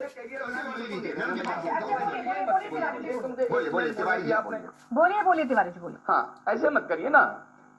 बोलिए तिवारी जी, आपने बोलिए तिवारी जी बोलिए। हाँ, ऐसे मत करिए ना।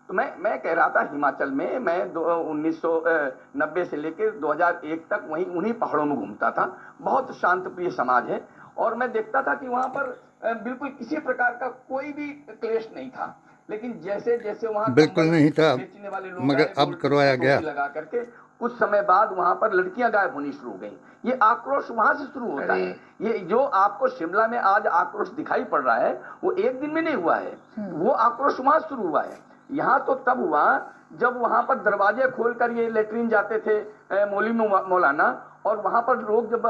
तो मैं कह रहा था हिमाचल में मैं 1990 से लेकर 2001 तक वहीं उन्हीं पहाड़ों में घूमता था। बहुत शांत प्रिय समाज है और मैं देखता था कि वहां पर बिल्कुल किसी प्रकार का कोई भी क्लेश नहीं था। लेकिन जैसे जैसे वहां बिल्कुल नहीं था, बेचने वाले लोग मगर अब करवाया गया। लगा करके कुछ समय बाद वहां पर लड़कियां गायब होनी शुरू हो गई। ये आक्रोश वहां से शुरू होता है। ये जो आपको शिमला में आज आक्रोश दिखाई पड़ रहा है वो एक दिन में नहीं हुआ है, वो आक्रोश वहां शुरू हुआ है। यहाँ तो तब हुआ जब वहां पर दरवाजे खोलकर ये लेटरिन जाते थे मौलवी मौलाना, और वहां पर लोग जब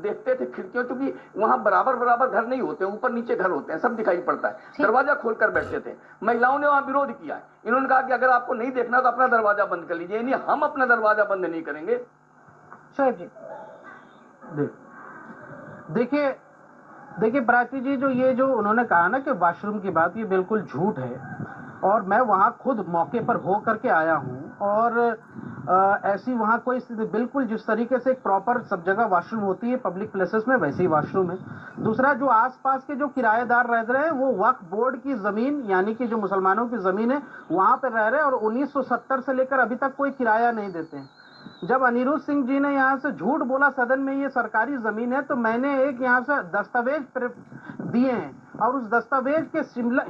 देखते थे खिड़कियों, क्योंकि वहां बराबर बराबर घर नहीं होते, ऊपर नीचे घर होते हैं, सब दिखाई पड़ता है, दरवाजा खोलकर बैठते थे। महिलाओं ने वहां विरोध किया। इन्होंने कहा कि अगर आपको नहीं देखना तो अपना दरवाजा बंद कर लीजिए। नहीं, हम अपना दरवाजा बंद नहीं करेंगे। शोएब जी देखिए प्राची जी, जो ये जो उन्होंने कहा ना कि वॉशरूम की बात, ये बिल्कुल झूठ है। और मैं वहाँ खुद मौके पर हो करके आया हूँ और ऐसी वहाँ कोई स्थिति बिल्कुल जिस तरीके से एक प्रॉपर सब जगह वॉशरूम होती है पब्लिक प्लेसेस में, वैसे ही वॉशरूम है। दूसरा, जो आसपास के जो किराएदार रह रहे हैं वो वक्फ बोर्ड की जमीन, यानी कि जो मुसलमानों की जमीन है वहाँ पर रह रहे हैं और 1970 से लेकर अभी तक कोई किराया नहीं देते हैं। जब अनिरुद्ध सिंह जी ने यहाँ से झूठ बोला सदन में ये सरकारी जमीन है, तो मैंने एक यहाँ से दस्तावेज दिए हैं और उस दस्तावेज के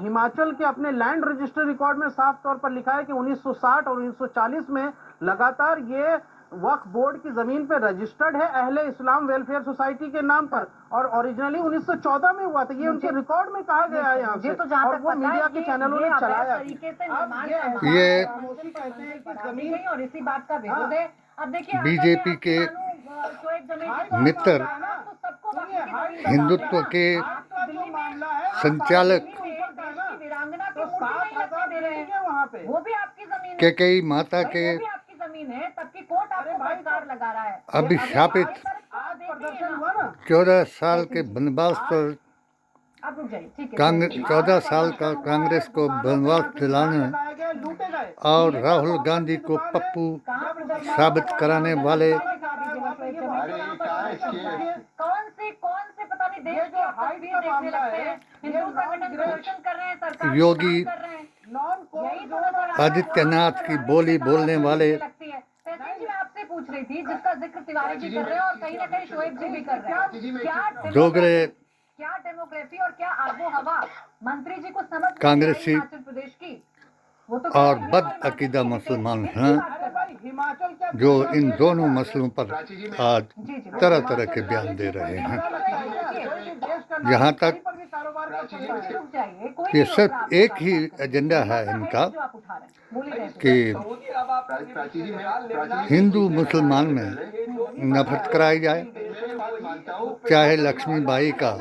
हिमाचल के अपने लैंड रजिस्टर रिकॉर्ड में साफ तौर पर लिखा है कि 1960 और 1940 में लगातार ये वक्फ बोर्ड की जमीन पे रजिस्टर्ड है अहले इस्लाम वेलफेयर सोसाइटी के नाम पर, और ओरिजिनली 1914 में हुआ था। ये उनके रिकॉर्ड में कहा गया है यहाँ से, तो और वो मीडिया के चैनलों ने चलाया। ये जमीन और इसी बात का विरोध है। अब देखिए बीजेपी के मित्र, हिंदुत्व के संचालक कैकेयी माता के अभिशापित 14 साल के वनवास पर 14 साल का कांग्रेस को वनवास दिलाने और राहुल गांधी को पप्पू साबित कराने वाले योगी आदित्यनाथ की बोली बोलने वाले आपसे पूछ रही थी, जिसका जिक्र तिवारी जी कर रहे हैं और कहीं ना कहीं शोएब जी भी कर रहे हैं, क्या डोगरे, क्या डेमोक्रेसी और क्या आबो हवा मंत्री जी को समझ कांग्रेसी हिमाचल प्रदेश की, वो तो और बद अकीदा मुसलमान हैं, जो इन दोनों मसलों पर आज तरह तरह के बयान दे रहे हैं। यहाँ तक कि सिर्फ एक ही एजेंडा है इनका कि हिंदू मुसलमान में नफरत कराई जाए, चाहे लक्ष्मीबाई का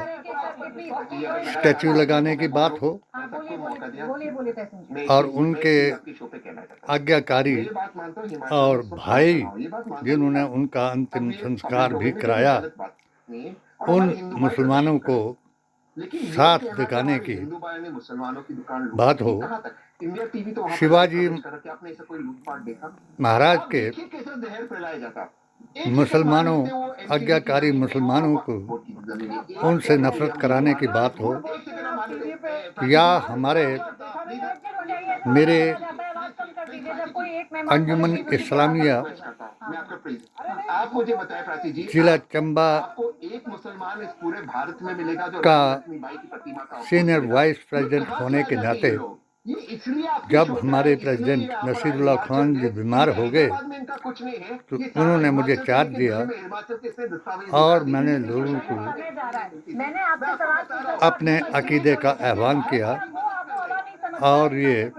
स्टैचू लगाने की बात हो और उनके आज्ञाकारी और भाई जिन्होंने उनका अंतिम संस्कार भी कराया, उन मुसलमानों को साथ दिखाने की बात हो। शिवाजी महाराज के मुसलमानों, आज्ञाकारी मुसलमानों को उनसे नफरत कराने की बात हो, या मेरे अंजुमन इस्लामिया जिला चंबा का सीनियर वाइस प्रेसिडेंट होने के नाते जब हमारे प्रेसिडेंट नसीरुल्लाह खान जी बीमार हो गए तो उन्होंने मुझे चार्ज दिया और मैंने लोगों को अपने अकीदे का आह्वान किया और ये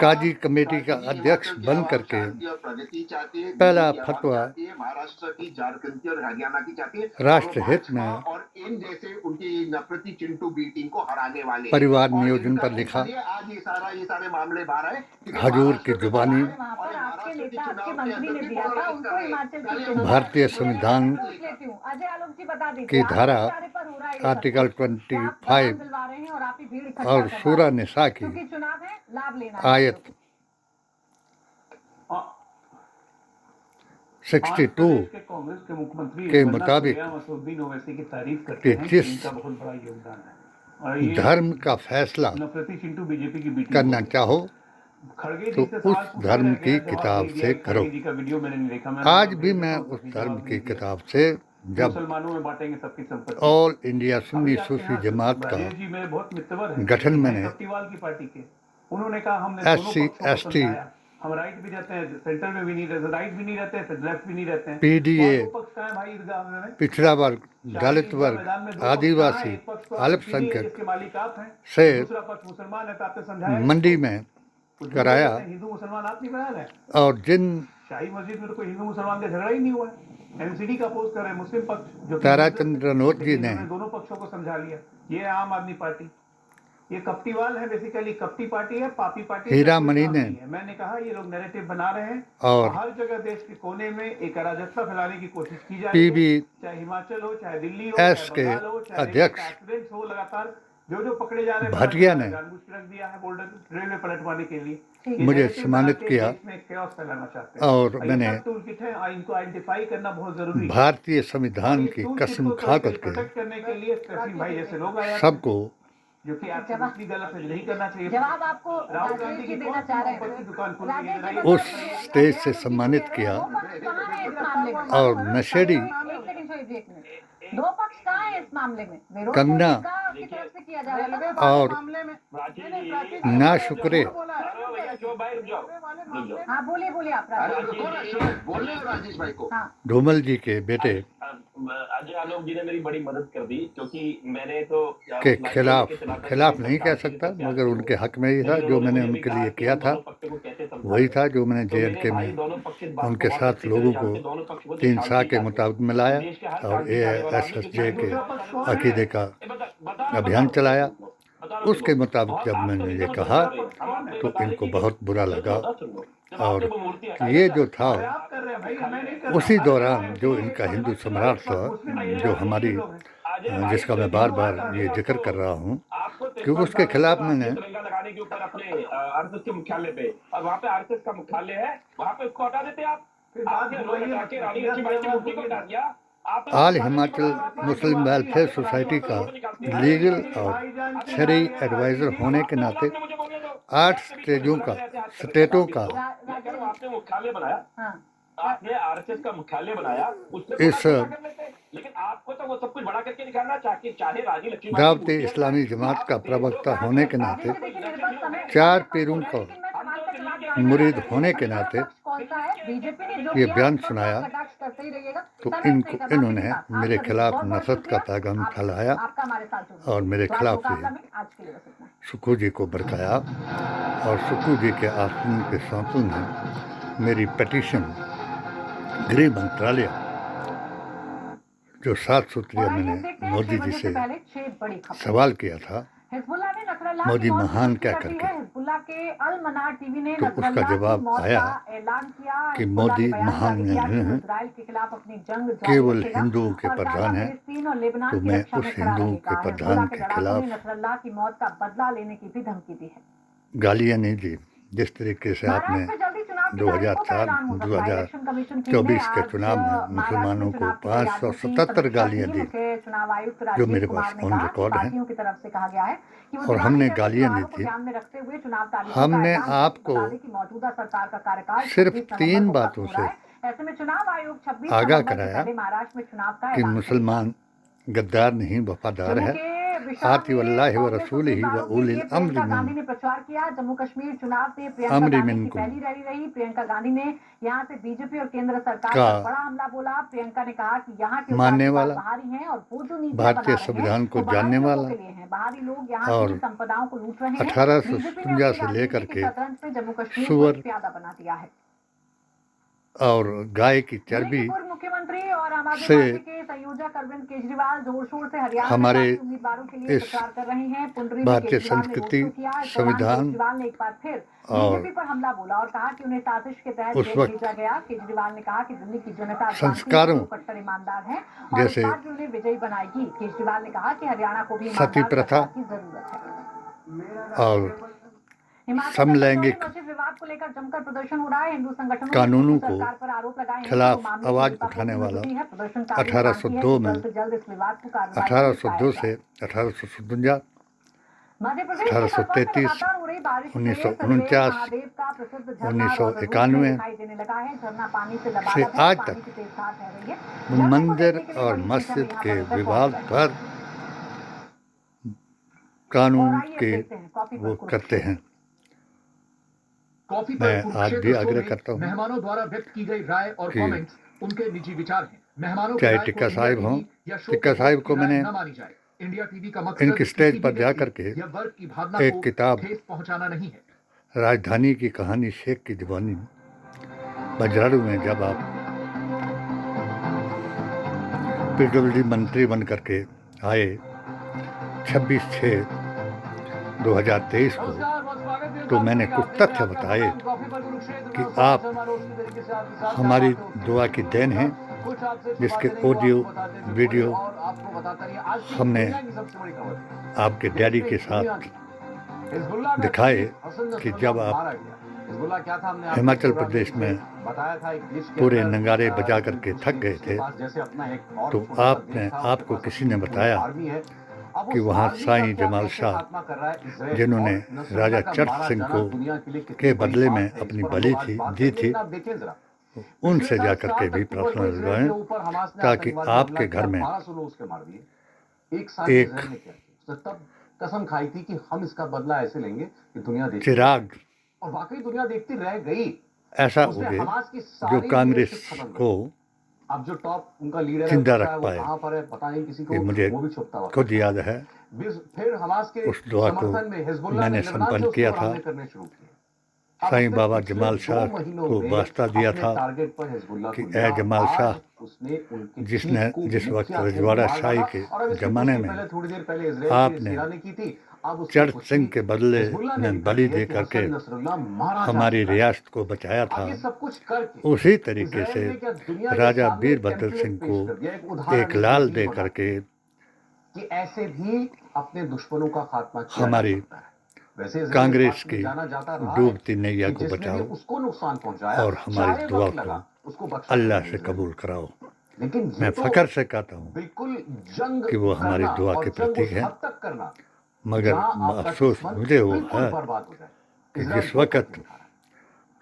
काजी कमेटी का अध्यक्ष बन करके पहला फतवा राष्ट्रहित में परिवार नियोजन पर लिखा, हजूर की जुबानी भारतीय संविधान की धारा आर्टिकल 25 और सूरा निसा की आयत 62 कांग्रेस के मुख्यमंत्री के मुताबिक मसूद्दीन ओवैसी की तारीफ करते कि हैं जिस कि इनका बहुत बड़ा योगदान है और ये धर्म का फैसला नफरती चिंटू बीजेपी की बेटी करना चाहो खड़गे तो जी से उस सवाल पूछा धर्म गया, की जवाब किताब नहीं दिया। से करो। खड़गे जी का वीडियो मैंने नहीं देखा, मैंने आज जवाब भी नहीं मैं दिया, उस जवाब धर्म नहीं की दिया। किताब से जब मुसलमानों में बांटेंगे सबकी संपत्ति। ऑल इंडिया सुन्नी अभी आपके सूफी यहाँ जमात का राजेश जी मेरे बहुत मित्रवर हैं, गठन मैंने कप्टीवाल की पार्टी के, उन्होंने कहा हमने दोनों SC, पक्षों को ST, समझाया। हम राइट भी रहते हैं, सेंटर में भी नहीं रहते, राइट भी नहीं रहते हैं, लेफ्ट भी नहीं रहते हैं। PDA, दो पक्ष कहाँ हैं भाई ईदगाह में? पिछड़ा वर्ग, दलित वर्ग, मैदान में दो पक्ष आदिवासी, कहाँ हैं? एक पक्ष तो आप अल्पसंख्यक जिसके मालिक आप हैं, से दूसरा पक्ष मुसलमान है, तो आपने समझाया मंडी में कुछ कराया लोग कहते हैं, हिंदू मुसलमान आप नहीं करा रहे हैं। और जिन शाही मस्जिद में तो कोई हिंदू मुसलमान का झगड़ा ही नहीं हुआ है। एनसीडी का अपोज कर रहे हैं मुस्लिम पक्ष जो कि ताराचंद्र रनौत जी लेकिन ने इन्होंने दोनों पक्षों को समझा लिया। ये है आम आदमी पार्टी, ये कप्टीवाल है, बेसिकली कप्टी पार्टी है, पापी पार्टी। हीरा मणि ने मैंने कहा ये लोग नैरेटिव बना रहे हैं और हर जगह देश के कोने में एक अराजकता फैलाने की कोशिश की जा रही पीबी है, चाहे हिमाचल हो, चाहे दिल्ली हो, एस चाहे के बंगाल हो, चाहे अध्यक्ष एक्सीडेंट्स हो, लगातार जो पकड़े जा रहे हैं भाटिया ने जानबूझ के रख दिया है बोल्डर रेलवे पलटवाने के लिए। मुझे सम्मानित किया और मैंने इनको आइडेंटिफाई करना बहुत जरूरी है। भारतीय संविधान की कसम खा करके करने के लिए भाई जैसे लोग आए सबको जो कि आपसे दूसरी गलत है, नहीं करना चाहिए। जवाब आपको राहुल राजेश गांधी जी की देना चाह रहे हैं। की दुकान खुल गई है, राजेश जी उस स्टेज से सम्मानित किया दो पक्ष कहाँ है इस मामले में? और नशेड़ी एक सेकंड शोएब जी, एक मिनट। दो पक्ष कहाँ है इस मामले में? विरोध कंगना की तरफ से किया जा रहा था और ना शुक्रे हाँ बोलिए आप राजेश। बोलने दो राजेश भाई को। हाँ धूमल जी के बेटे अजय आलोक जी ने मेरी बड़ी मदद कर दी, क्योंकि मैंने तो के खिलाफ नहीं कह सकता, मगर उनके हक में ही था। जो मैंने उनके लिए किया था वही था जो मैंने JNK में उनके साथ लोगों को 3 शाह के मुताबिक मिलाया और ASSJ के अकीदे का अभियान चलाया। उसके मुताबिक जब मैंने ये कहा तो इनको बहुत बुरा लगा और ये जो था उसी दौरान जो इनका हिंदू सम्राट था, जो हमारी जिसका मैं बार बार ये जिक्र कर रहा हूँ, कि उसके खिलाफ मैंने लगाने के ऊपर अपने आरएसएस के मुख्यालय पे, और वहाँ पे आरएसएस का मुख्यालय है, वहाँ पे उसको हटा देते आप। रानी लक्ष्मीबाई की मूर्ति को हटा दिया। आल हिमाचल मुस्लिम वेलफेयर सोसाइटी का लीगल और शरई एडवाइज़र होने के नाते 8 स्टेटों का आपने मुख्यालय बनाया, आपने आरएसएस का मुख्यालय बनाया, इस लेकिन आपको तो वो सब कुछ बड़ा करके दिखाना चाहे रानी लक्ष्मीबाई दावते इस्लामी जमात का प्रवक्ता होने के नाते 4 पीरों का मुरीद होने के नाते ये बयान सुनाया तो इन्होंने मेरे खिलाफ नफरत का पैगाम फैलाया और मेरे खिलाफ ही सुक्खू जी को भड़काया और सुक्खू जी के आसन के सांसद ने मेरी पिटीशन गृह मंत्रालय जो 7 सूत्रीय मैंने मोदी जी से सवाल किया था, मोदी महान क्या करके, तो उसका जवाब आया कि मोदी महान नहीं हैं, केवल हिंदुओं के प्रधान हैं। तो मैं उस हिंदुओं के प्रधान के खिलाफ गालियाँ नहीं दी जिस तरीके से आपने 2024 के चुनाव में मुसलमानों को 577 गालियाँ दी, जो मेरे पास ऑन रिकॉर्ड हैं। और हमने गालियाँ दी थी। हमने आपको सिर्फ 3 बातों से आगाह कराया कि मुसलमान गद्दार नहीं, वफादार है। आति वल्लाहि व रसूलिही व उलिल अम्रि मिनकुम। पहली रैली रही। प्रियंका गांधी ने यहाँ से बीजेपी और केंद्र सरकार का पर बड़ा हमला बोला। प्रियंका ने कहा कि यहाँ के मानने वाला, बाहरी हैं और वो जो नीति भारतीय संविधान को जानने वाला बाहरी लोग यहाँ और की संपदाओं को लूट रहे हैं। 1857 से लेकर के जम्मू कश्मीर सुअर को प्यादा बना दिया है। और गाय की चर्बी मुख्यमंत्री और आम आदमी से पार्टी के संयोजक अरविंद केजरीवाल जोर शोर से हरियाणा हमारे उम्मीदवारों के लिए इस प्रचार कर रहे हैं। पुंडरी भारतीय संस्कृति, संविधान केजरीवाल ने एक बार फिर और बीजेपी पर हमला बोला और कहा कि उन्हें साजिश के तहत उस जेल वक्त भेजा गया। केजरीवाल ने कहा कि दिल्ली की जनता संस्कारों कट्टर ईमानदार है और जैसे इस बार भी उन्हें विजयी बनाएगी। केजरीवाल ने कहा कि हरियाणा को भी सती ईमानदार प्रथा सरकार की जरूरत है। और समलैंगिक विवाद को लेकर जमकर प्रदर्शन हो रहा है। हिंदू संगठनों कानूनों को सरकार पर आरोप लगाए हैं खिलाफ कि मामले आवाज में उठाने वाला प्रदर्शनकारी 1802 में जल्द से जल्द इस विवाद को कार्रवाई 1802 से 1857, मध्य प्रदेश 1833, 1949, 1991 से आज तक मंदिर और मस्जिद के विवाद पर कानून के वो करते हैं। कॉफी मैं पर आज भी आग्रह करता हूँ मेहमानों द्वारा व्यक्त की गई राय और कि कमेंट्स उनके निजी विचार हैं। मेहमानों चाहे की राय टिक्का को साहिब इंडिया हों, टीवी या शो टिक्का के साहिब होस्ट को की राय मैंने न मानी जाए। इंडिया टीवी का मकसद इनकी स्टेज किसी पर भी जा व्यक्ति करके या वर्ग की भावना एक को किताब ठेस पहुंचाना नहीं है। राजधानी की कहानी शेख की दीवानी बजराड़ू में जब आप पीडब्ल्यूडी मंत्री बन करके आए 26/6/2023 को, तो मैंने कुछ तथ्य बताए कि आप हमारी दुआ की देन हैं, जिसके ऑडियो वीडियो हमने आपके डैडी के साथ दिखाए कि जब आप हिमाचल प्रदेश में पूरे नगाड़े बजा करके थक गए थे, तो आपको किसी ने बताया कि वहाँ साईं जमाल शाह, जिन्होंने राजा चढ़ सिंह को के बदले में अपनी बलि दी थी, उनसे जा करके भी प्रार्थना दिलवाएं, ताकि आपके घर में एक कसम खाई थी कि हम इसका बदला ऐसे लेंगे कि दुनिया देखेगी। चिराग और वाकई दुनिया देखती रह गई। ऐसा हो गया जो कांग्रेस को अब जो टॉप उनका लीडर जिंदा है, रख वो पाए। कहां पर है पता नहीं किसी को, ये मुझे वो भी छुपता हुआ खुद याद है, फिर हमास के उस दुआ को समर्थन में हिजबुल्लाह मैंने ने लेबनान संपन्न से उस किया पर था। हमले करने शुरू किए। साईं बाबा जमाल शाह को वास्ता दिया था कि ए जमाल शाह, जिस वक्त रजवाड़ा शाही के जमाने में आपने चढ़ सिंह के बदले में बलि दे करके हमारी रियासत को बचाया था, उसी तरीके से राजा वीरभद्र सिंह को एक लाल दे करके कि ऐसे भी अपने दुश्मनों का खात्मा किया हमारी कांग्रेस की डूबती नैया को बचाओ उसको नुकसान पहुंचाया और हमारी दुआ को अल्लाह से कबूल कराओ। मैं फख्र से कहता हूँ बिल्कुल जंग कि वो हमारी दुआ के प्रतीक हैं, मगर अफसोस मुझे वो है कि जिस वक्त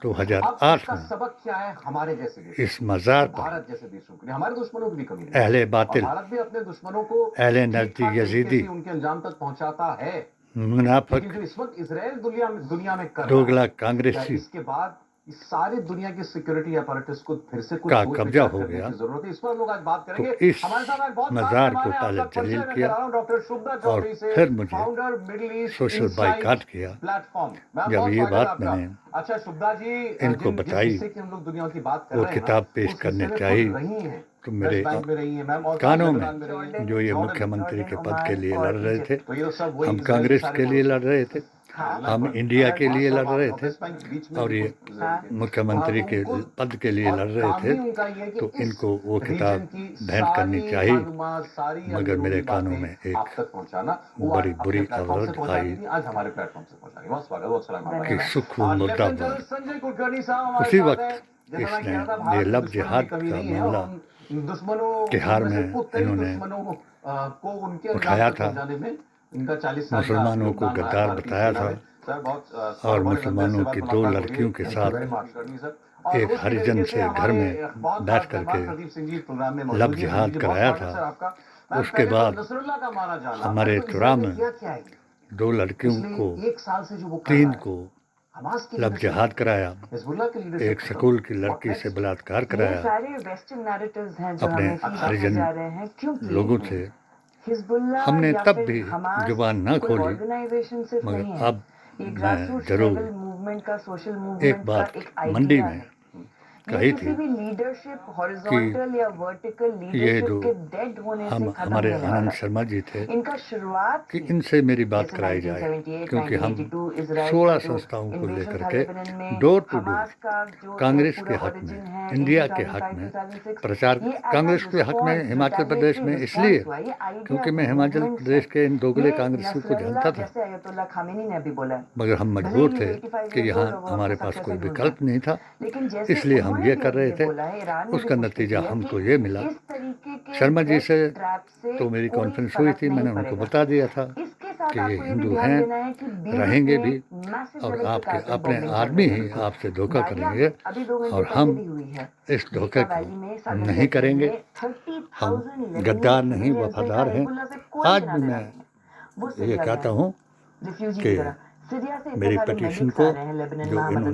2008 में सबक क्या है हमारे जैसे देश, इस मज़ार पर भारत जैसे देशों के लिए हमारे दुश्मनों की भी कमी नहीं। अहले बातिल, भारत भी अपने दुश्मनों को अहले नज़दी यजीदी, उनके अंजाम तक पहुंचाता है। मुनाफिक, लेकिन जो इस वक्त इजराइल दुनिया में कर रहा दोगला है, कांग्रेसी इसके बाद इस सारी दुनिया की सिक्योरिटी अपैरेटस को फिर से कुछ का सोच कब्जा विचार हो करने गया, की जरूरत है। इस पर हम लोग आज बात करेंगे। तो इस हमारे साथ आज बहुत मज़ार खास को मेहमान हैं। पहले आपका जलील परिचय किया मैं करा रहा हूं, डॉक्टर शुभदा और चौधरी से, फिर मुझे founder middle east social insight boycott किया। प्लेटफॉर्म। जब ये बात मैंने अच्छा शुभदा जी, इनको बताई, जिससे कि हम लोग दुनिया की बात कर वो रहे हैं ना, किताब पेश उस करने हिस्से में चाहिए, खुद रही हैं। तो मेरे वेस्ट बैंक में रही हैं मैम, और कानों में पाकिस्तान रही हैं। जो ये मुख्यमंत्री के पद के लिए लड़ रहे थे, तो ये तो सब वही हम इजराइल कांग्रेस सारे के लिए लड़ रहे थे, हाँ, हम इंडिया के लिए लड़ रहे थे, वेस्ट बैंक बीच में और ये मुख्यमंत्री के पद के लिए लड़ रहे थे, तो इनको वो किताब भेंट करनी चाहिए। मगर मेरे कानों में एक बड़ी बुरी आवाज़ आई आज हमारे प्लेटफॉर्म से पहुंचा बहुत स्वागत, बहुत सलाम कि सुखू मुर्दाबाद। संजय कुलकर्णी साहब उसी वक्त इसने ये लब जिहाद का मामला तिहाड़ में इन्होंने उठाया था, मुसलमानों को गद्दार बताया था और मुसलमानों की 2 लड़कियों के साथ एक हरिजन से घर में बैठ करके लब जिहाद कराया था। उसके बाद हमारे चुरा में 2 लड़कियों को 3 को लब जिहाद कराया, एक स्कूल की लड़की से बलात्कार कराया अपने हरिजन लोगों से। हमने तब भी जुबान न खोली, मगर अब मैं जरूर एक बात मंडी में कही थी भी लीडरशिप हॉरिजॉन्टल या वर्टिकल ये जो लीडरशिप के डेड होने से खत्म हमारे होने आनंद वाला शर्मा जी थे इनका शुरुआत कि इनसे मेरी बात कराई जाए, क्योंकि हम 16 संस्थाओं को लेकर के डोर टू डोर कांग्रेस के हक में, इंडिया के हक में प्रचार, कांग्रेस के हक में हिमाचल प्रदेश में इसलिए क्योंकि मैं हिमाचल प्रदेश के इन दोगले कांग्रेसियों को जानता था, जैसे अयतुल्ला खामेनी ने अभी बोला, मगर हम मजबूर थे कि यहाँ हमारे पास कोई विकल्प नहीं था, इसलिए हम ये कर रहे थे। उसका नतीजा हमको ये मिला। शर्मा जी से तो मेरी कॉन्फ्रेंस हुई थी, मैंने उनको बता दिया था कि ये हिंदू हैं, रहेंगे भी, और आपके अपने आदमी ही आपसे धोखा करेंगे, और हम इस धोखे को नहीं करेंगे। हम गद्दार नहीं, वफादार हैं। आज भी मैं ये कहता हूँ कि मेरी पिटीशन को जो इन्होंने